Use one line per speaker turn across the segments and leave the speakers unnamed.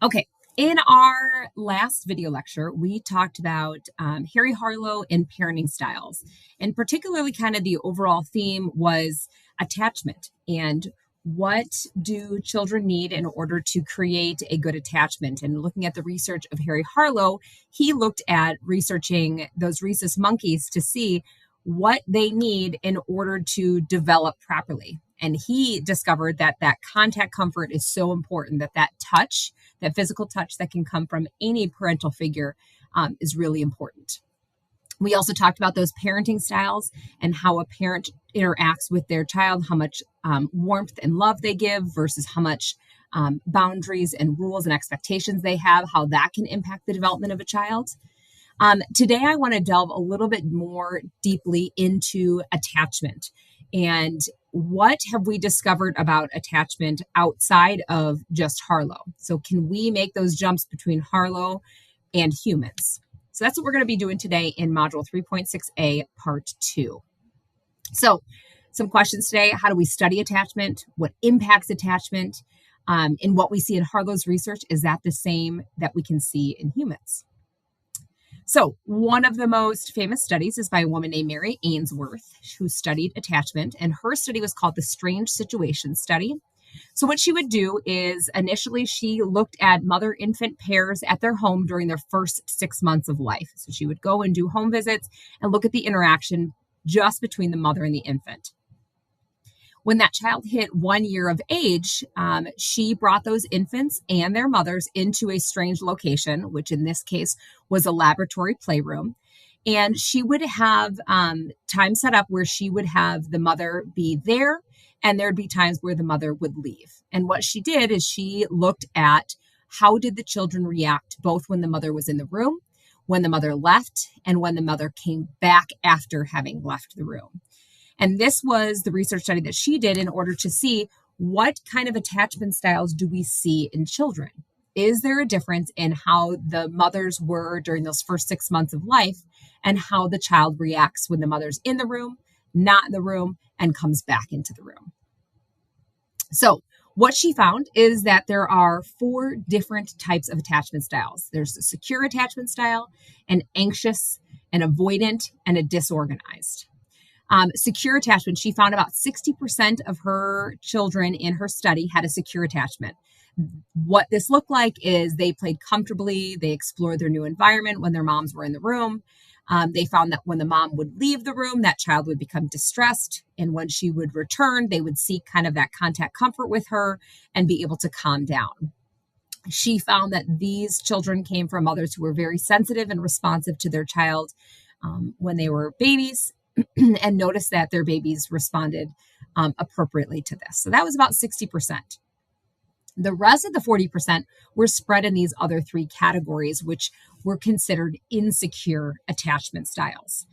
Okay, in our last video lecture, we talked about Harry Harlow and parenting styles, and particularly kind of the overall theme was attachment and what do children need in order to create a good attachment. And looking at the research of Harry Harlow, he looked at researching those rhesus monkeys to see what they need in order to develop properly. And he discovered that that contact comfort is so important, that touch, that physical touch that can come from any parental figure is really important. We also talked about those parenting styles and how a parent interacts with their child, how much warmth and love they give versus how much boundaries and rules and expectations they have, how that can impact the development of a child. Today, I want to delve a little bit more deeply into attachment and what have we discovered about attachment outside of just Harlow? So can we make those jumps between Harlow and humans? So that's what we're going to be doing today in Module 3.6a, Part 2. So some questions today. How do we study attachment? What impacts attachment? And what we see in Harlow's research, is that the same that we can see in humans? So one of the most famous studies is by a woman named Mary Ainsworth, who studied attachment, and her study was called the Strange Situation Study. So what she would do is initially she looked at mother-infant pairs at their home during their first 6 months of life. So she would go and do home visits and look at the interaction just between the mother and the infant. When that child hit 1 year of age, she brought those infants and their mothers into a strange location, which in this case was a laboratory playroom. And she would have time set up where she would have the mother be there, and there'd be times where the mother would leave. And what she did is she looked at how did the children react, both when the mother was in the room, when the mother left, and when the mother came back after having left the room. And this was the research study that she did in order to see what kind of attachment styles do we see in children. Is there a difference in how the mothers were during those first 6 months of life and how the child reacts when the mother's in the room, not in the room, and comes back into the room? So what she found is that there are 4 different types of attachment styles. There's a secure attachment style, an anxious, an avoidant, and a disorganized. Secure attachment, she found about 60% of her children in her study had a secure attachment. What this looked like is they played comfortably, they explored their new environment when their moms were in the room. They found that when the mom would leave the room, that child would become distressed. And when she would return, they would seek kind of that contact comfort with her and be able to calm down. She found that these children came from mothers who were very sensitive and responsive to their child when they were babies, and noticed that their babies responded appropriately to this. So that was about 60%. The rest of the 40% were spread in these other 3 categories, which were considered insecure attachment styles.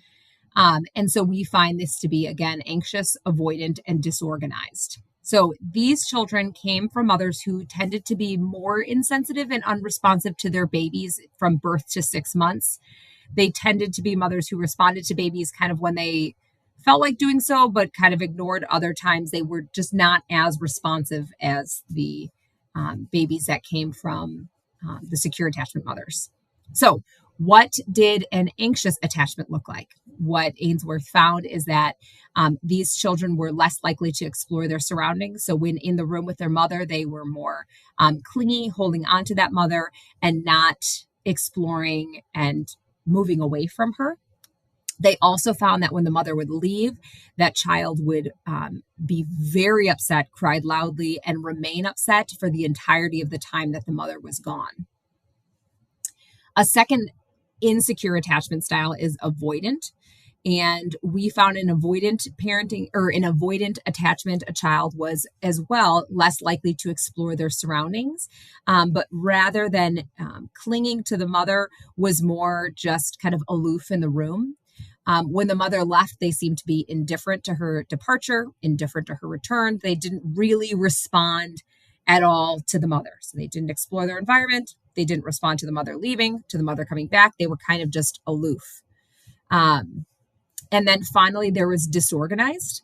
And so we find this to be, again, anxious, avoidant, and disorganized. So these children came from mothers who tended to be more insensitive and unresponsive to their babies from birth to 6 months. They tended to be mothers who responded to babies kind of when they felt like doing so, but kind of ignored other times. They were just not as responsive as the babies that came from the secure attachment mothers. So what did an anxious attachment look like? What Ainsworth found is that these children were less likely to explore their surroundings. So when in the room with their mother, they were more clingy, holding on to that mother and not exploring and moving away from her. They also found that when the mother would leave, that child would be very upset, cried loudly, and remain upset for the entirety of the time that the mother was gone. A second insecure attachment style is avoidant. And we found an avoidant parenting or an avoidant attachment, a child was as well less likely to explore their surroundings, but rather than clinging to the mother was more just kind of aloof in the room. When the mother left, they seemed to be indifferent to her departure, indifferent to her return. They didn't really respond at all to the mother. So they didn't explore their environment. They didn't respond to the mother leaving, to the mother coming back. They were kind of just aloof. And then finally, there was disorganized.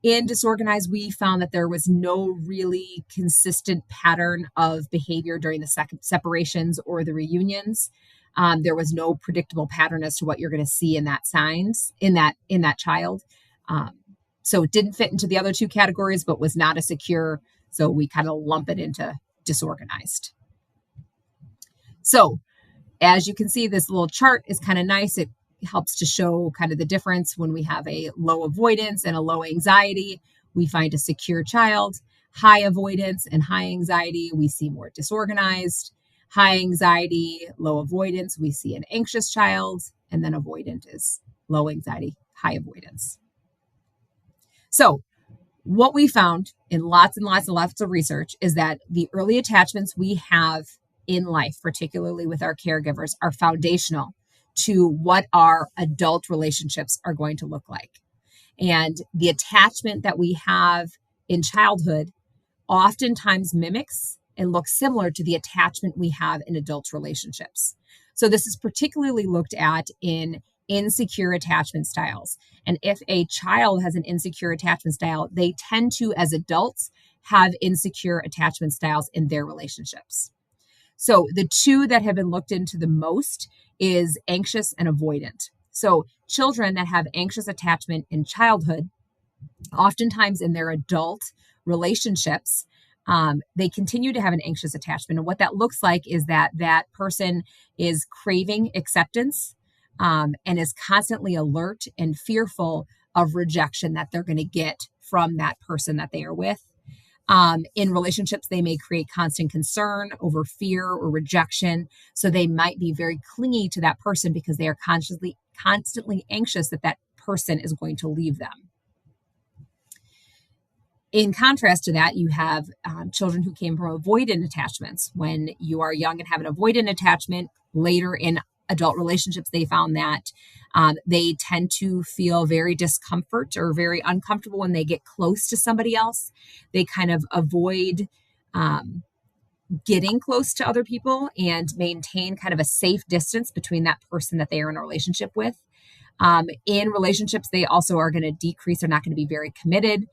In Disorganized, we found that there was no really consistent pattern of behavior during the separations or the reunions. There was no predictable pattern as to what you're going to see in that signs in that child. So it didn't fit into the other two categories, but was not as secure. So we kind of lump it into Disorganized. So as you can see, this little chart is kind of nice. It helps to show kind of the difference when we have a low avoidance and a low anxiety. We find a secure child. High avoidance and high anxiety, we see more disorganized. High anxiety, low avoidance, we see an anxious child. And then avoidant is low anxiety, high avoidance. So what we found in lots and lots and lots of research is that the early attachments we have in life, particularly with our caregivers, are foundational to what our adult relationships are going to look like. And the attachment that we have in childhood oftentimes mimics and looks similar to the attachment we have in adult relationships. So this is particularly looked at in insecure attachment styles. And if a child has an insecure attachment style, they tend to, as adults, have insecure attachment styles in their relationships. So the two that have been looked into the most is anxious and avoidant. So children that have anxious attachment in childhood, oftentimes in their adult relationships, they continue to have an anxious attachment. And what that looks like is that that person is craving acceptance and is constantly alert and fearful of rejection that they're going to get from that person that they are with. In relationships, they may create constant concern over fear or rejection. So they might be very clingy to that person because they are constantly anxious that that person is going to leave them. In contrast to that, you have children who came from avoidant attachments. When you are young and have an avoidant attachment, later in adult relationships, they found that they tend to feel very discomfort or very uncomfortable when they get close to somebody else. They kind of avoid getting close to other people and maintain kind of a safe distance between that person that they are in a relationship with. In relationships, they also are going to decrease. They're not going to be very committed.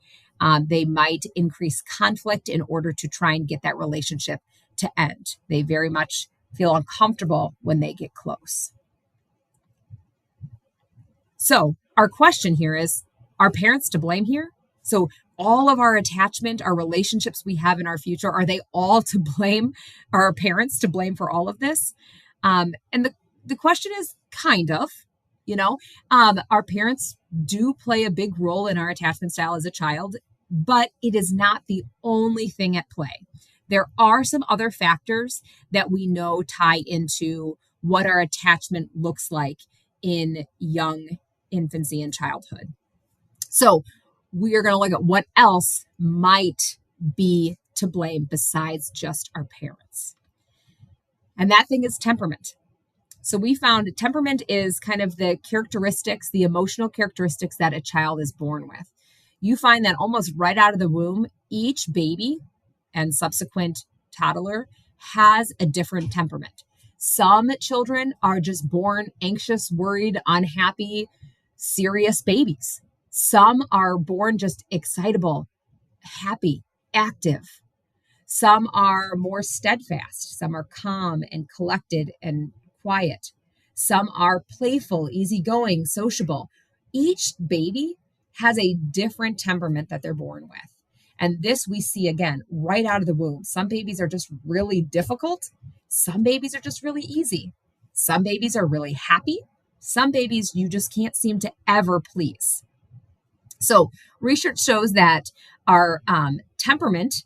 They might increase conflict in order to try and get that relationship to end. They very much feel uncomfortable when they get close. So our question here is, are parents to blame here? So all of our attachment, our relationships we have in our future, are they all to blame? Are our parents to blame for all of this? And the question is kind of, our parents do play a big role in our attachment style as a child, but it is not the only thing at play. There are some other factors that we know tie into what our attachment looks like in young infancy and childhood. So we are going to look at what else might be to blame besides just our parents. And that thing is temperament. So we found temperament is kind of the characteristics, the emotional characteristics that a child is born with. You find that almost right out of the womb, each baby and subsequent toddler has a different temperament. Some children are just born anxious, worried, unhappy, serious babies. Some are born just excitable, happy, active. Some are more steadfast. Some are calm and collected and quiet. Some are playful, easygoing, sociable. Each baby has a different temperament that they're born with. And this we see again right out of the womb. Some babies are just really difficult. Some babies are just really easy. Some babies are really happy. Some babies you just can't seem to ever please. So research shows that our temperament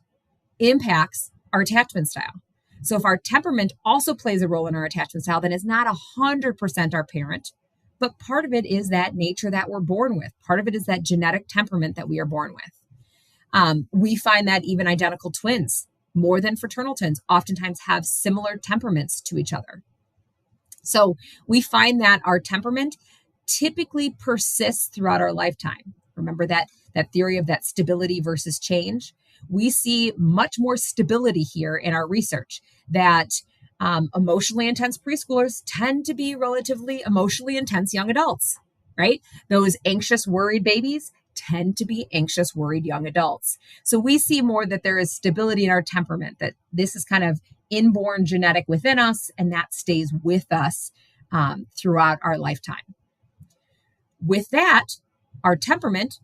impacts our attachment style. So if our temperament also plays a role in our attachment style, then it's not 100% our parent, but part of it is that nature that we're born with. Part of it is that genetic temperament that we are born with. We find that even identical twins, more than fraternal twins, oftentimes have similar temperaments to each other. So we find that our temperament typically persists throughout our lifetime. Remember that theory of that stability versus change? We see much more stability here in our research, that emotionally intense preschoolers tend to be relatively emotionally intense young adults, right? Those anxious, worried babies tend to be anxious, worried young adults. So we see more that there is stability in our temperament, that this is kind of inborn genetic within us, and that stays with us throughout our lifetime. With that, our temperament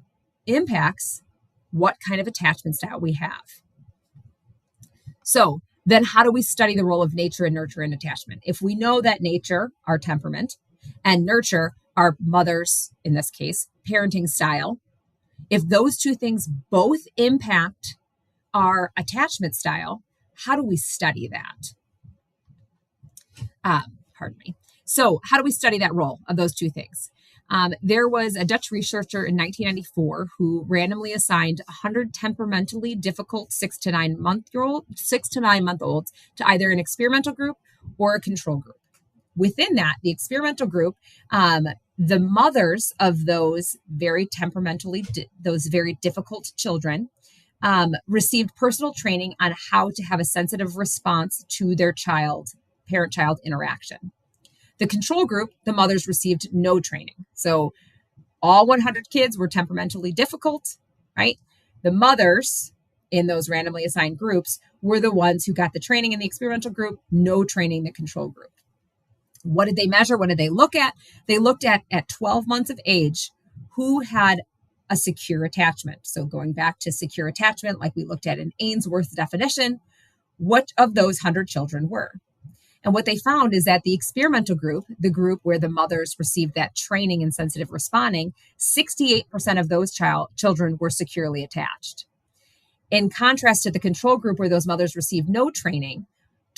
impacts what kind of attachment style we have. So then how do we study the role of nature and nurture in attachment? If we know that nature, our temperament, and nurture, our mother's, in this case, parenting style, if those two things both impact our attachment style, how do we study that? Pardon me. So how do we study that role of those two things? There was a Dutch researcher in 1994 who randomly assigned 100 temperamentally difficult 6 to 9 month olds to either an experimental group or a control group. Within that, the experimental group, the mothers of those very those very difficult children received personal training on how to have a sensitive response to their parent-child interaction. The control group, the mothers received no training. So all 100 kids were temperamentally difficult, right? The mothers in those randomly assigned groups were the ones who got the training in the experimental group, no training in the control group. What did they measure? What did they look at? They looked at 12 months of age, who had a secure attachment. So going back to secure attachment, like we looked at in Ainsworth's definition, what of those 100 children were? And what they found is that the experimental group, the group where the mothers received that training in sensitive responding, 68% of those children were securely attached. In contrast to the control group where those mothers received no training,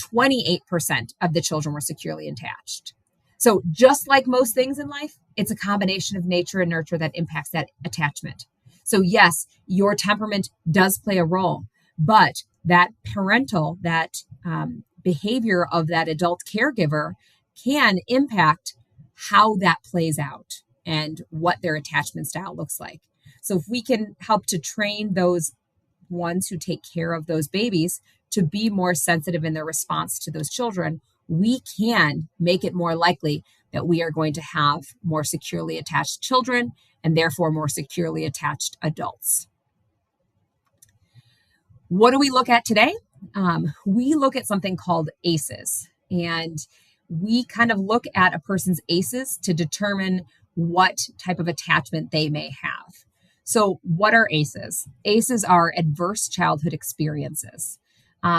28% of the children were securely attached. So just like most things in life, it's a combination of nature and nurture that impacts that attachment. So yes, your temperament does play a role, but that parental, behavior of that adult caregiver can impact how that plays out and what their attachment style looks like. So if we can help to train those ones who take care of those babies to be more sensitive in their response to those children, we can make it more likely that we are going to have more securely attached children and therefore more securely attached adults. What do we look at today? We look at something called ACEs, and we kind of look at a person's ACEs to determine what type of attachment they may have. So what are ACEs? ACEs are adverse childhood experiences.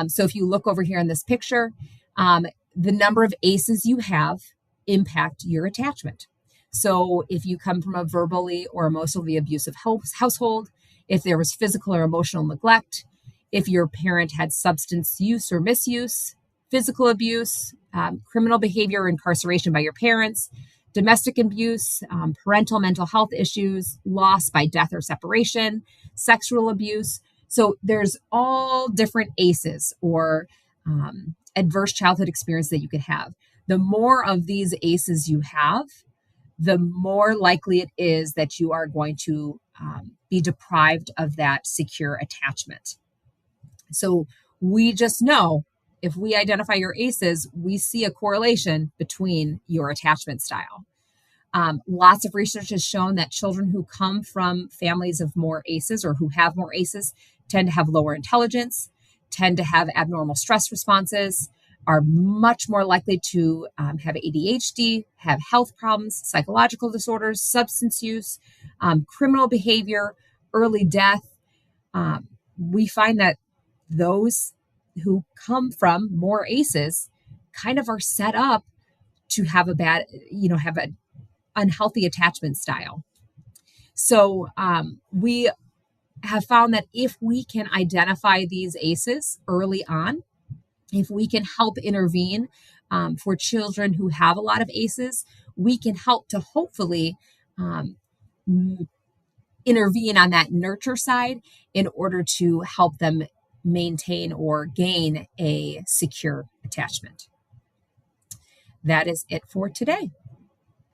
So if you look over here in this picture, the number of ACEs you have impact your attachment. So if you come from a verbally or emotionally abusive household, if there was physical or emotional neglect, if your parent had substance use or misuse, physical abuse, criminal behavior or incarceration by your parents, domestic abuse, parental mental health issues, loss by death or separation, sexual abuse. So there's all different ACEs or adverse childhood experience that you could have. The more of these ACEs you have, the more likely it is that you are going to be deprived of that secure attachment. So we just know if we identify your ACEs, we see a correlation between your attachment style. Lots of research has shown that children who come from families of more ACEs or who have more ACEs tend to have lower intelligence, tend to have abnormal stress responses, are much more likely to have ADHD, have health problems, psychological disorders, substance use, criminal behavior, early death. We find that those who come from more ACEs kind of are set up to have have an unhealthy attachment style. So we have found that if we can identify these ACEs early on, if we can help intervene for children who have a lot of ACEs, we can help to hopefully intervene on that nurture side in order to help them maintain or gain a secure attachment. That is it for today.